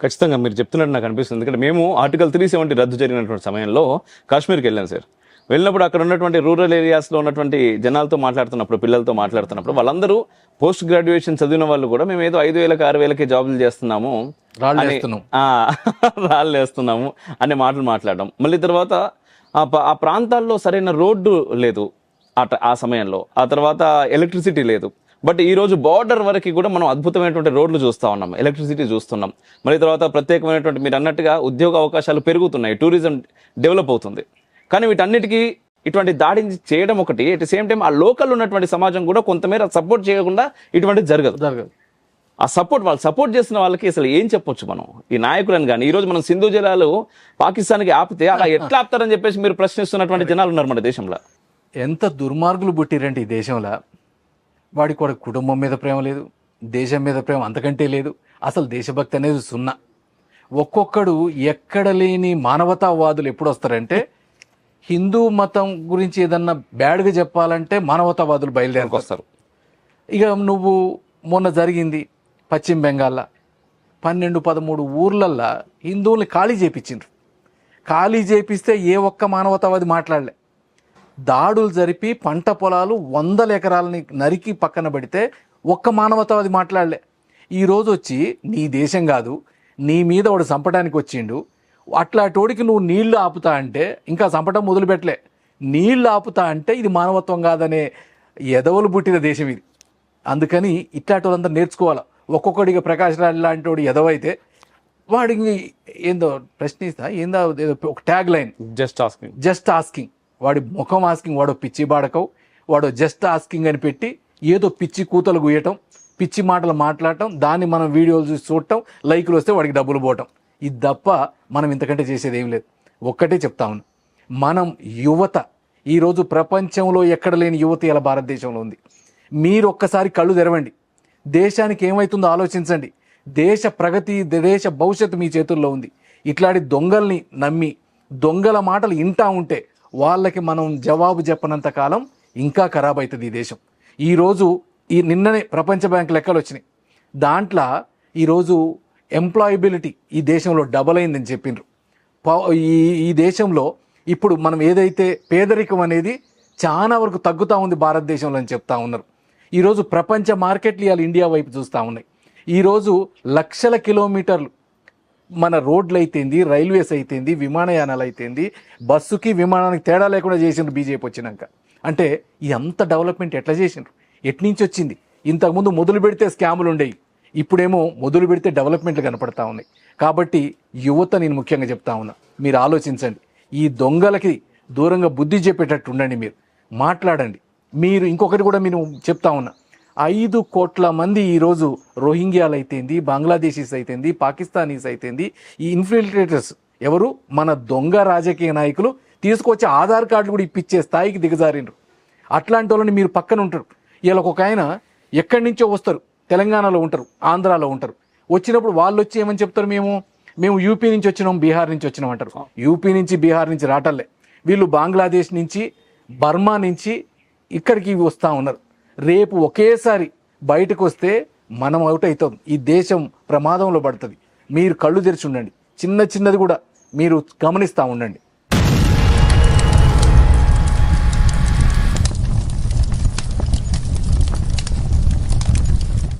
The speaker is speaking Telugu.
ఖచ్చితంగా మీరు చెప్తున్నట్టు నాకు అనిపిస్తుంది. ఎందుకంటే మేము ఆర్టికల్ 370 రద్దు జరిగినటువంటి సమయంలో కాశ్మీర్కి వెళ్ళాం సార్. వెళ్ళినప్పుడు అక్కడ ఉన్నటువంటి రూరల్ ఏరియాస్లో ఉన్నటువంటి జనాలతో మాట్లాడుతున్నప్పుడు, పిల్లలతో మాట్లాడుతున్నప్పుడు వాళ్ళందరూ పోస్ట్ గ్రాడ్యుయేషన్ చదివిన వాళ్ళు కూడా మేము ఏదో 5,000కి 6,000కి జాబులు చేస్తున్నాము, రాళ్ళు వేస్తున్నాము అనే మాటలు మాట్లాడడం. మళ్ళీ తర్వాత ఆ ప్రాంతాల్లో సరైన రోడ్డు లేదు ఆ సమయంలో. ఆ తర్వాత ఎలక్ట్రిసిటీ లేదు. బట్ ఈ రోజు బార్డర్ వరకు కూడా మనం అద్భుతమైనటువంటి రోడ్లు చూస్తూ ఉన్నాం, ఎలక్ట్రిసిటీ చూస్తున్నాం. మళ్ళీ తర్వాత ప్రత్యేకమైనటువంటి మీరు అన్నట్టుగా ఉద్యోగ అవకాశాలు పెరుగుతున్నాయి, టూరిజం డెవలప్ అవుతుంది. కానీ వీటన్నిటికీ ఇటువంటి దాడి చేయడం ఒకటి, అట్ ది సేమ్ టైం ఆ లోకల్ ఉన్నటువంటి సమాజం కూడా కొంతమేర సపోర్ట్ చేయకుండా ఇటువంటిది జరగదు. ఆ వాళ్ళు సపోర్ట్ చేసిన వాళ్ళకి అసలు ఏం చెప్పొచ్చు మనం, ఈ నాయకులను కానీ. ఈ రోజు మనం సింధు జలాలు పాకిస్తాన్కి ఆపితే అలా ఎట్లా ఆపుతారని చెప్పేసి మీరు ప్రశ్నిస్తున్నటువంటి జనాలు ఉన్నారు మన దేశంలో. ఎంత దుర్మార్గులు పుట్టిరంటే ఈ దేశంలో. వాడికి వాడి కుటుంబం మీద ప్రేమ లేదు, దేశం మీద ప్రేమ అంతకంటే లేదు, అసలు దేశభక్తి అనేది సున్నా. ఒక్కొక్కడు ఎక్కడ లేని మానవతావాదులు ఎప్పుడు వస్తారంటే, హిందూ మతం గురించి ఏదన్నా బ్యాడ్గా చెప్పాలంటే మానవతావాదులు బయలుదేరికి వస్తారు. ఇక నువ్వు మొన్న జరిగింది పశ్చిమ బెంగాల్లో 12-13 ఊర్లల్లో హిందువుల్ని ఖాళీ చేయించిండ్రు. ఖాళీ చేపిస్తే ఏ ఒక్క మానవతావాది మాట్లాడలే. దాడులు జరిపి పంట పొలాలు 100 ఎకరాలని నరికి పక్కన పెడితే ఒక్క మానవతావాది మాట్లాడలే. ఈరోజు వచ్చి నీ దేశం కాదు, నీ మీద వాడు చంపడానికి వచ్చిండు, అట్లాంటోడికి నువ్వు నీళ్లు ఆపుతా అంటే, ఇంకా చంపటం మొదలుపెట్టలే, నీళ్లు ఆపుతా అంటే ఇది మానవత్వం కాదనే ఎదవలు పుట్టిన దేశం ఇది. అందుకని ఇట్లాంటి వాళ్ళందరూ నేర్చుకోవాలి. ఒక్కొక్కడిగా ప్రకాష్ రాజ్ లాంటి వాడు ఎదవైతే వాడికి ఏందో ప్రశ్నిస్తా, ఏందో ఒక ట్యాగ్ లైన్, జస్ట్ ఆస్కింగ్. వాడి ముఖం ఆస్కింగ్, వాడు పిచ్చి బాడకవు, వాడు జస్ట్ ఆస్కింగ్ అని పెట్టి ఏదో పిచ్చి కూతలు గుయ్యటం, పిచ్చి మాటలు మాట్లాడటం, దాన్ని మనం వీడియోలు చూసి చూడటం, లైకులు వస్తే వాడికి డబ్బులు పోవటం. ఇది తప్ప మనం ఇంతకంటే చేసేది ఏం లేదు. ఒక్కటే చెప్తా ఉన్నా, మనం యువత ఈరోజు ప్రపంచంలో ఎక్కడ లేని యువత ఇలా భారతదేశంలో ఉంది. మీరు ఒక్కసారి కళ్ళు తెరవండి, దేశానికి ఏమవుతుందో ఆలోచించండి. దేశ ప్రగతి, దేశ భవిష్యత్తు మీ చేతుల్లో ఉంది. ఇట్లాంటి దొంగల్ని నమ్మి దొంగల మాటలు ఇంటా ఉంటే వాళ్ళకి మనం జవాబు చెప్పనంత కాలం ఇంకా ఖరాబ్ అవుతుంది ఈ దేశం. ఈరోజు నిన్ననే ప్రపంచ బ్యాంక్ లెక్కలు వచ్చినాయి. దాంట్లో ఈరోజు ఎంప్లాయబిలిటీ ఈ దేశంలో డబల్ అయిందని చెప్పిండ్రు. ఈ దేశంలో ఇప్పుడు మనం ఏదైతే పేదరికం అనేది చాలా వరకు తగ్గుతూ ఉంది భారతదేశంలో అని చెప్తా ఉన్నారు. ఈరోజు ప్రపంచ మార్కెట్లు ఇవాళ ఇండియా వైపు చూస్తూ ఉన్నాయి. ఈరోజు లక్షల కిలోమీటర్లు మన రోడ్లు అయితేంది, రైల్వేస్ అయితేంది, విమానయానాలు అయితేంది, బస్సుకి విమానానికి తేడా లేకుండా చేసిండ్రు బీజేపీ వచ్చినాక. అంటే ఈ అంత డెవలప్మెంట్ ఎట్లా చేసిండ్రు, ఎట్నుంచి వచ్చింది? ఇంతకుముందు మొదలు పెడితే స్కాములు ఉండేవి, ఇప్పుడేమో మొదలు పెడితే డెవలప్మెంట్లు కనపడతా ఉన్నాయి. కాబట్టి యువత నేను ముఖ్యంగా చెప్తా ఉన్నా, మీరు ఆలోచించండి. ఈ దొంగలకి దూరంగా బుద్ధి చెప్పేటట్టు ఉండండి, మీరు మాట్లాడండి. మీరు ఇంకొకటి కూడా నేను చెప్తా ఉన్నా, 5 కోట్ల మంది ఈరోజు రోహింగ్యాలు అయితేంది, బంగ్లాదేశీస్ అయితేంది, పాకిస్తానీస్ అయితేంది, ఈ ఇన్ఫిల్ట్రేటర్స్ ఎవరు, మన దొంగ రాజకీయ నాయకులు తీసుకొచ్చి ఆధార్ కార్డులు కూడా ఇప్పించే స్థాయికి దిగజారిండ్రు. అట్లాంటి వాళ్ళని మీరు పక్కన ఉంటారు. ఇలా ఒక ఆయన ఎక్కడి నుంచో వస్తారు, తెలంగాణలో ఉంటారు, ఆంధ్రాలో ఉంటారు. వచ్చినప్పుడు వాళ్ళు వచ్చి ఏమని చెప్తారు, మేము యూపీ నుంచి వచ్చినాం, బీహార్ నుంచి వచ్చినాం అంటారు. యూపీ నుంచి బీహార్ నుంచి రావటంలే, వీళ్ళు బంగ్లాదేశ్ నుంచి, బర్మా నుంచి ఇక్కడికి వస్తూ ఉన్నారు. రేపు ఒకేసారి బయటకు వస్తే మనం అవుట్ అవుతాం, ఈ దేశం ప్రమాదంలో పడుతుంది. మీరు కళ్ళు తెరిచి ఉండండి, చిన్నది కూడా మీరు గమనిస్తూ ఉండండి.